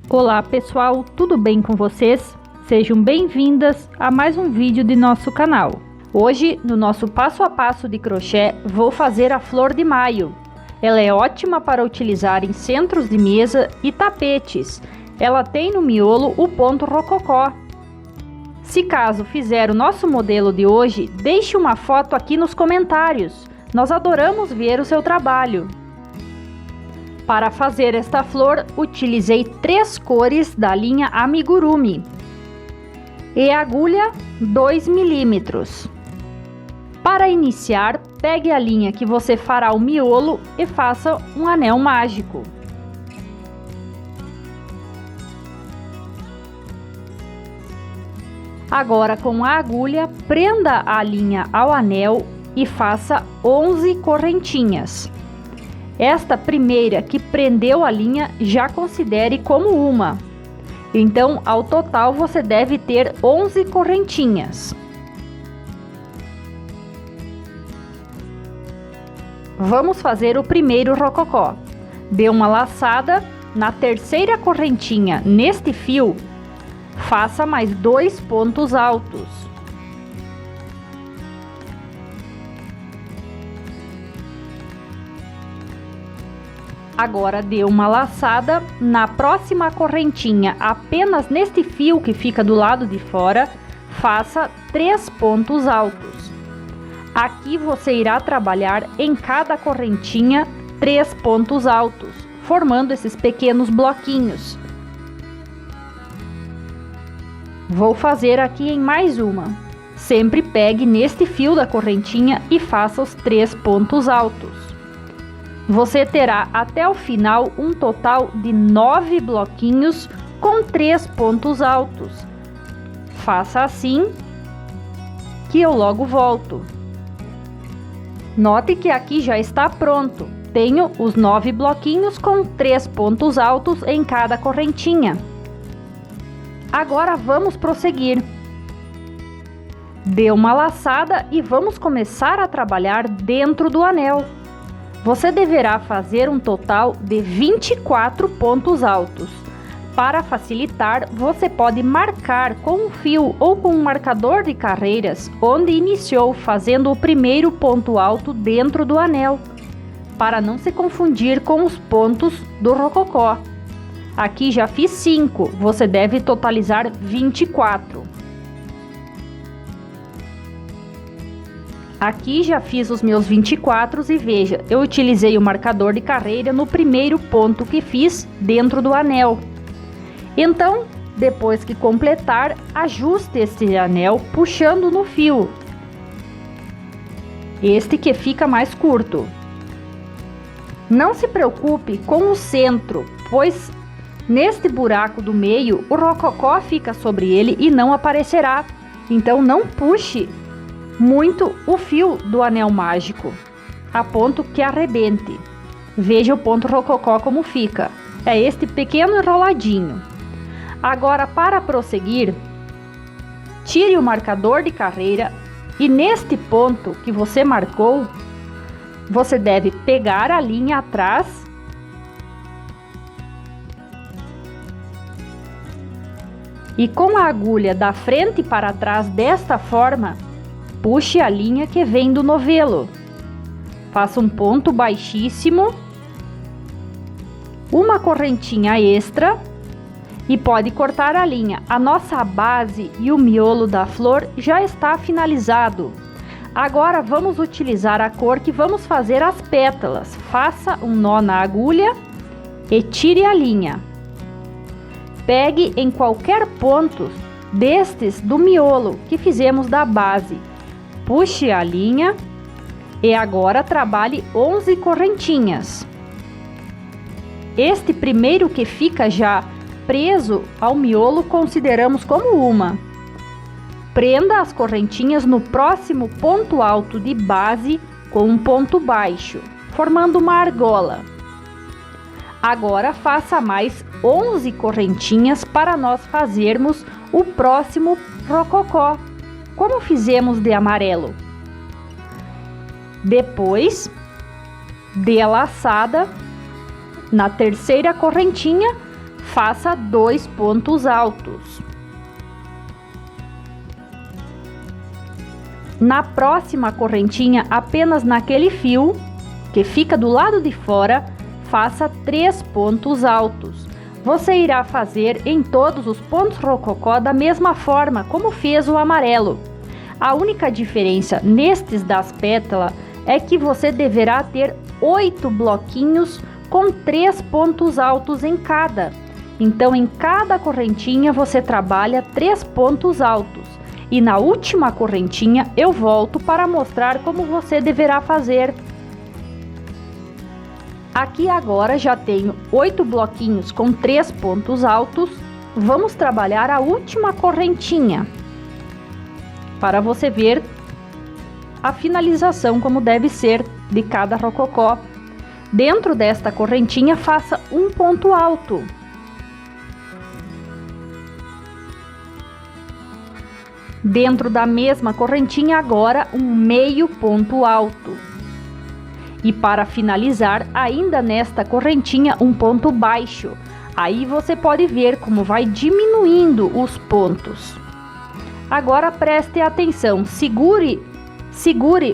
Olá pessoal, tudo bem com vocês? Sejam bem-vindas a mais um vídeo de nosso canal. Hoje, no nosso passo a passo de crochê, vou fazer a flor de maio. Ela é ótima para utilizar em centros de mesa e tapetes. Ela tem no miolo o ponto rococó. Se caso fizer o nosso modelo de hoje, deixe uma foto aqui nos comentários. Nós adoramos ver o seu trabalho. Para fazer esta flor, utilizei 3 cores da linha Amigurumi e agulha 2 milímetros. Para iniciar, pegue a linha que você fará o miolo e faça um anel mágico. Agora, com a agulha, prenda a linha ao anel e faça 11 correntinhas. Esta primeira que prendeu a linha já considere como uma. Então, ao total, você deve ter 11 correntinhas. Vamos fazer o primeiro rococó. Dê uma laçada na terceira correntinha neste fio. Faça mais 2 pontos altos. Agora dê uma laçada na próxima correntinha, apenas neste fio que fica do lado de fora, faça 3 pontos altos. Aqui você irá trabalhar em cada correntinha 3 pontos altos, formando esses pequenos bloquinhos. Vou fazer aqui em mais uma. Sempre pegue neste fio da correntinha e faça os 3 pontos altos. Você terá até o final um total de 9 bloquinhos com 3 pontos altos. Faça assim que eu logo volto. Note que aqui já está pronto. Tenho os 9 bloquinhos com 3 pontos altos em cada correntinha. Agora vamos prosseguir. Dê uma laçada e vamos começar a trabalhar dentro do anel. Você deverá fazer um total de 24 pontos altos. Para facilitar, você pode marcar com um fio ou com um marcador de carreiras onde iniciou fazendo o primeiro ponto alto dentro do anel, para não se confundir com os pontos do rococó. Aqui já fiz 5, você deve totalizar 24. Aqui já fiz os meus 24 e veja, eu utilizei o marcador de carreira no primeiro ponto que fiz dentro do anel. Então, depois que completar, ajuste este anel puxando no fio. Este que fica mais curto. Não se preocupe com o centro, pois neste buraco do meio o rococó fica sobre ele e não aparecerá. Então não puxe muito o fio do anel mágico, a ponto que arrebente. Veja o ponto rococó como fica. É este pequeno enroladinho. Agora, para prosseguir, tire o marcador de carreira e neste ponto que você marcou, você deve pegar a linha atrás e com a agulha da frente para trás desta forma, puxe a linha que vem do novelo. Faça um ponto baixíssimo, uma correntinha extra e pode cortar a linha. A nossa base e o miolo da flor já está finalizado. Agora vamos utilizar a cor que vamos fazer as pétalas. Faça um nó na agulha e tire a linha. Pegue em qualquer ponto destes do miolo que fizemos da base. Puxe a linha e agora trabalhe 11 correntinhas. Este primeiro que fica já preso ao miolo consideramos como uma. Prenda as correntinhas no próximo ponto alto de base com um ponto baixo, formando uma argola. Agora faça mais 11 correntinhas para nós fazermos o próximo rococó, como fizemos de amarelo. Depois, dê a laçada na terceira correntinha, faça 2 pontos altos. Na próxima correntinha, apenas naquele fio que fica do lado de fora, faça 3 pontos altos. Você irá fazer em todos os pontos rococó da mesma forma como fez o amarelo. A única diferença nestes das pétalas é que você deverá ter 8 bloquinhos com 3 pontos altos em cada. Então, em cada correntinha você trabalha 3 pontos altos. E na última correntinha eu volto para mostrar como você deverá fazer. Aqui agora já tenho 8 bloquinhos com 3 pontos altos. Vamos trabalhar a última correntinha, para você ver a finalização como deve ser de cada rococó. Dentro desta correntinha, faça um ponto alto. Dentro da mesma correntinha, agora um meio ponto alto. E para finalizar, ainda nesta correntinha, um ponto baixo. Aí você pode ver como vai diminuindo os pontos. Agora preste atenção, segure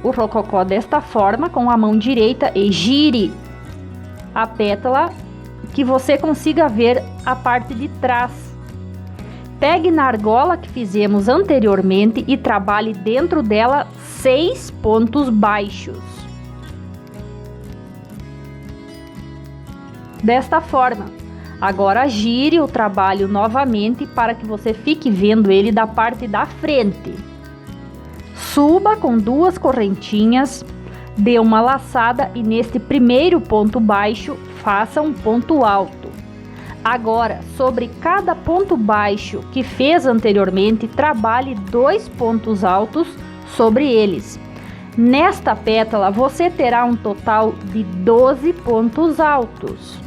o rococó desta forma com a mão direita e gire a pétala que você consiga ver a parte de trás. Pegue na argola que fizemos anteriormente e trabalhe dentro dela 6 pontos baixos. Desta forma. Agora gire o trabalho novamente para que você fique vendo ele da parte da frente. Suba com 2 correntinhas, dê uma laçada e neste primeiro ponto baixo faça um ponto alto. Agora, sobre cada ponto baixo que fez anteriormente, trabalhe 2 pontos altos sobre eles. Nesta pétala você terá um total de 12 pontos altos.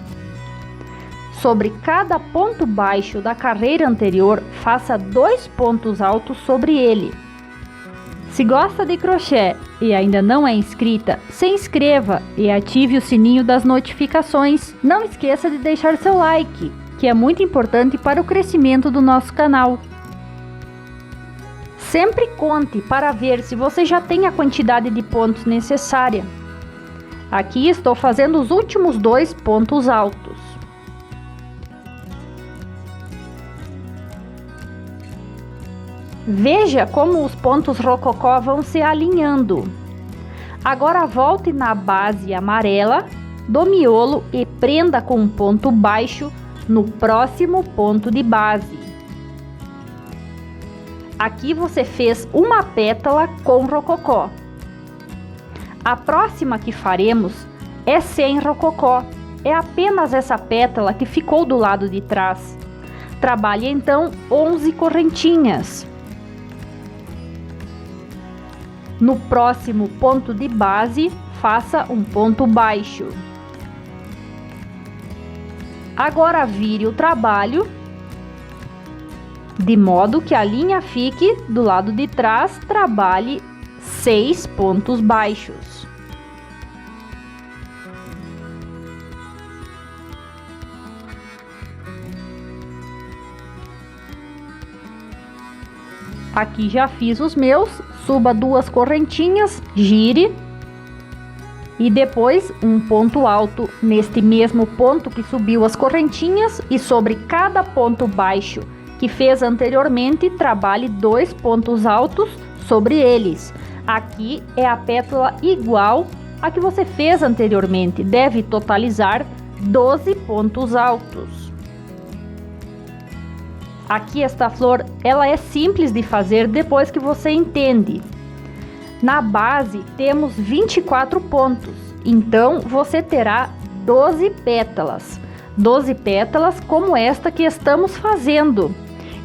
Sobre cada ponto baixo da carreira anterior, faça 2 pontos altos sobre ele. Se gosta de crochê e ainda não é inscrita, se inscreva e ative o sininho das notificações. Não esqueça de deixar seu like, que é muito importante para o crescimento do nosso canal. Sempre conte para ver se você já tem a quantidade de pontos necessária. Aqui estou fazendo os últimos 2 pontos altos. Veja como os pontos rococó vão se alinhando. Agora volte na base amarela do miolo e prenda com um ponto baixo no próximo ponto de base. Aqui você fez uma pétala com rococó. A próxima que faremos é sem rococó. É apenas essa pétala que ficou do lado de trás. Trabalhe então 11 correntinhas. No próximo ponto de base, faça um ponto baixo. Agora vire o trabalho de modo que a linha fique do lado de trás, trabalhe 6 pontos baixos. Aqui já fiz os meus, suba 2 correntinhas, gire e depois um ponto alto neste mesmo ponto que subiu as correntinhas e sobre cada ponto baixo que fez anteriormente, trabalhe 2 pontos altos sobre eles. Aqui é a pétala igual a que você fez anteriormente, deve totalizar 12 pontos altos. Aqui esta flor, ela é simples de fazer depois que você entende. Na base temos 24 pontos, então você terá 12 pétalas. 12 pétalas como esta que estamos fazendo.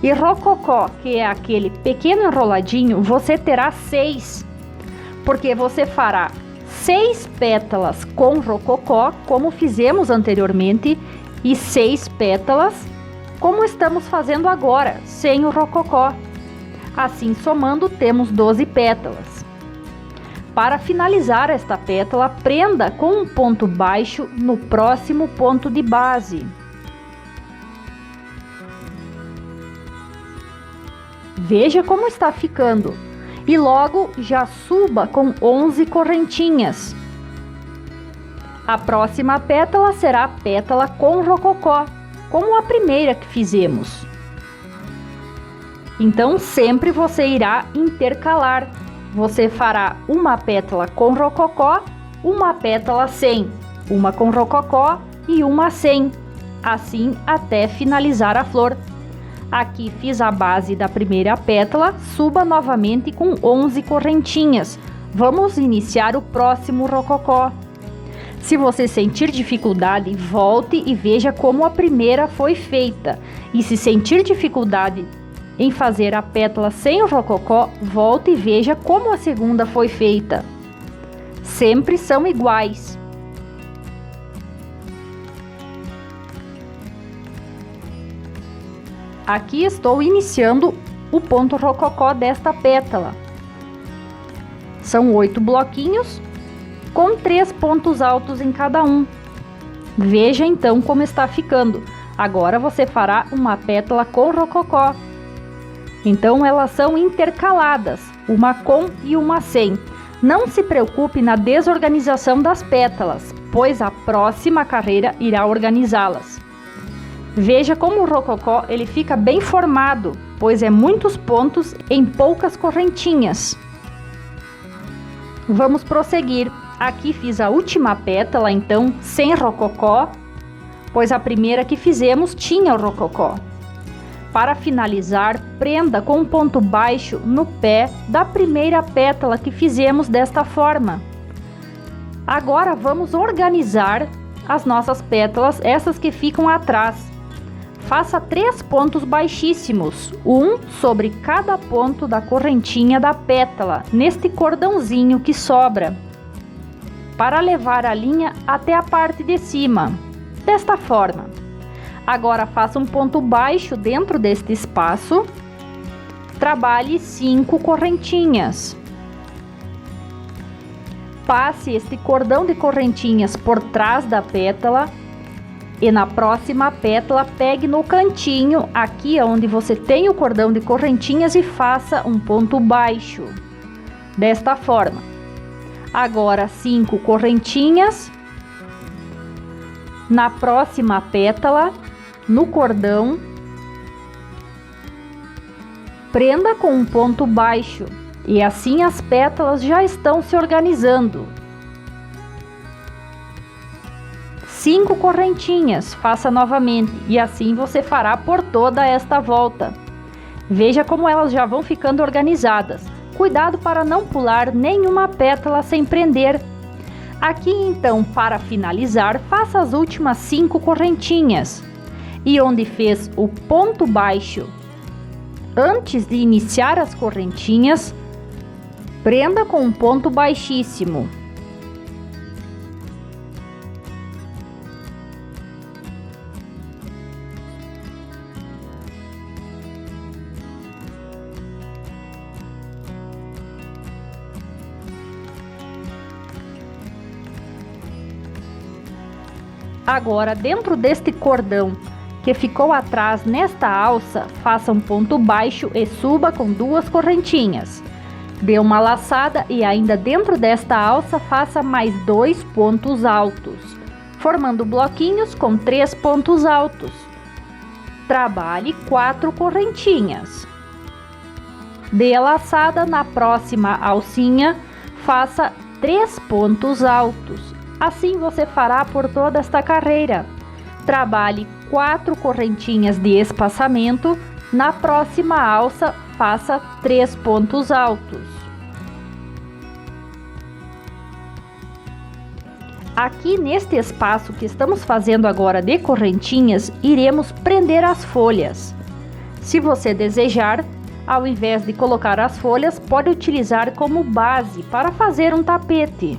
E rococó, que é aquele pequeno enroladinho, você terá 6. Porque você fará 6 pétalas com rococó, como fizemos anteriormente, e 6 pétalas como estamos fazendo agora, sem o rococó. Assim, somando, temos 12 pétalas. Para finalizar esta pétala, prenda com um ponto baixo no próximo ponto de base. Veja como está ficando. E logo já suba com 11 correntinhas. A próxima pétala será a pétala com rococó, como a primeira que fizemos. Então sempre você irá intercalar. Você fará uma pétala com rococó, uma pétala sem, uma com rococó e uma sem, assim até finalizar a flor. Aqui fiz a base da primeira pétala, suba novamente com 11 correntinhas. Vamos iniciar o próximo rococó. Se você sentir dificuldade, volte e veja como a primeira foi feita. E se sentir dificuldade em fazer a pétala sem o rococó, volte e veja como a segunda foi feita. Sempre são iguais. Aqui estou iniciando o ponto rococó desta pétala. São 8 bloquinhos, com 3 pontos altos em cada um. Veja então como está ficando. Agora você fará uma pétala com rococó. Então elas são intercaladas, uma com e uma sem. Não se preocupe na desorganização das pétalas, pois a próxima carreira irá organizá-las. Veja como o rococó ele fica bem formado, pois é muitos pontos em poucas correntinhas. Vamos prosseguir. Aqui fiz a última pétala, então, sem rococó, pois a primeira que fizemos tinha o rococó. Para finalizar, prenda com um ponto baixo no pé da primeira pétala que fizemos desta forma. Agora vamos organizar as nossas pétalas, essas que ficam atrás. Faça 3 pontos baixíssimos, um sobre cada ponto da correntinha da pétala, neste cordãozinho que sobra, para levar a linha até a parte de cima, desta forma. Agora faça um ponto baixo dentro deste espaço, trabalhe 5 correntinhas. Passe este cordão de correntinhas por trás da pétala e na próxima pétala pegue no cantinho, aqui onde você tem o cordão de correntinhas, e faça um ponto baixo, desta forma. Agora 5 correntinhas. Na próxima pétala, no cordão, prenda com um ponto baixo e assim as pétalas já estão se organizando. 5 correntinhas, faça novamente e assim você fará por toda esta volta. Veja como elas já vão ficando organizadas. Cuidado para não pular nenhuma pétala sem prender. Aqui então, para finalizar, faça as últimas 5 correntinhas. E onde fez o ponto baixo antes de iniciar as correntinhas, prenda com um ponto baixíssimo. Agora, dentro deste cordão que ficou atrás nesta alça, faça um ponto baixo e suba com 2 correntinhas. Dê uma laçada e ainda dentro desta alça faça mais 2 pontos altos, formando bloquinhos com 3 pontos altos. Trabalhe 4 correntinhas. Dê a laçada na próxima alcinha, faça 3 pontos altos. Assim você fará por toda esta carreira. Trabalhe 4 correntinhas de espaçamento. Na próxima alça, faça 3 pontos altos. Aqui neste espaço que estamos fazendo agora de correntinhas, iremos prender as folhas. Se você desejar, ao invés de colocar as folhas, pode utilizar como base para fazer um tapete.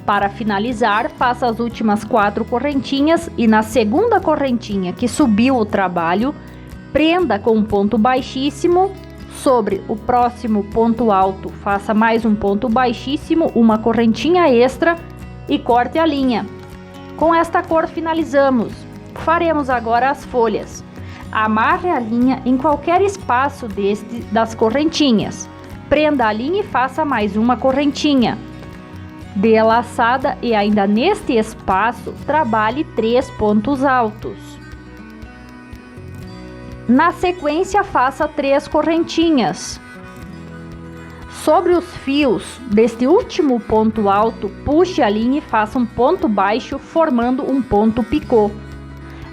Para finalizar, faça as últimas 4 correntinhas e na segunda correntinha que subiu o trabalho, prenda com um ponto baixíssimo. Sobre o próximo ponto alto, faça mais um ponto baixíssimo, uma correntinha extra e corte a linha. Com esta cor finalizamos. Faremos agora as folhas. Amarre a linha em qualquer espaço das correntinhas. Prenda a linha e faça mais uma correntinha. Dê a laçada e ainda neste espaço trabalhe 3 pontos altos. Na sequência, faça 3 correntinhas. Sobre os fios deste último ponto alto, puxe a linha e faça um ponto baixo, formando um ponto picô.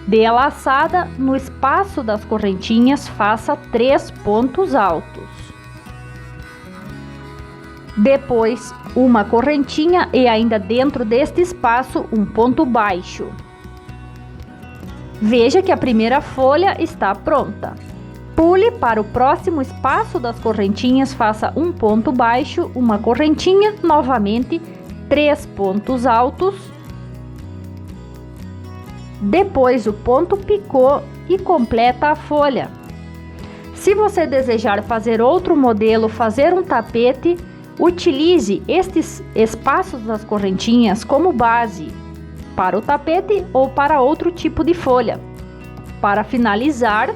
Dê a laçada, no espaço das correntinhas, faça 3 pontos altos. Depois, uma correntinha e ainda dentro deste espaço, um ponto baixo. Veja que a primeira folha está pronta. Pule para o próximo espaço das correntinhas, faça um ponto baixo, uma correntinha, novamente 3 pontos altos. Depois o ponto picô e completa a folha. Se você desejar fazer outro modelo, fazer um tapete, utilize estes espaços das correntinhas como base para o tapete ou para outro tipo de folha. Para finalizar,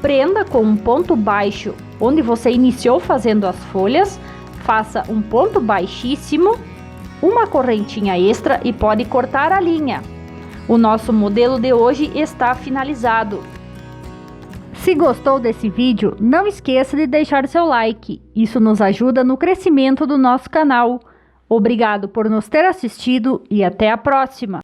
prenda com um ponto baixo onde você iniciou fazendo as folhas, faça um ponto baixíssimo, uma correntinha extra e pode cortar a linha. O nosso modelo de hoje está finalizado. Se gostou desse vídeo, não esqueça de deixar seu like. Isso nos ajuda no crescimento do nosso canal. Obrigado por nos ter assistido e até a próxima!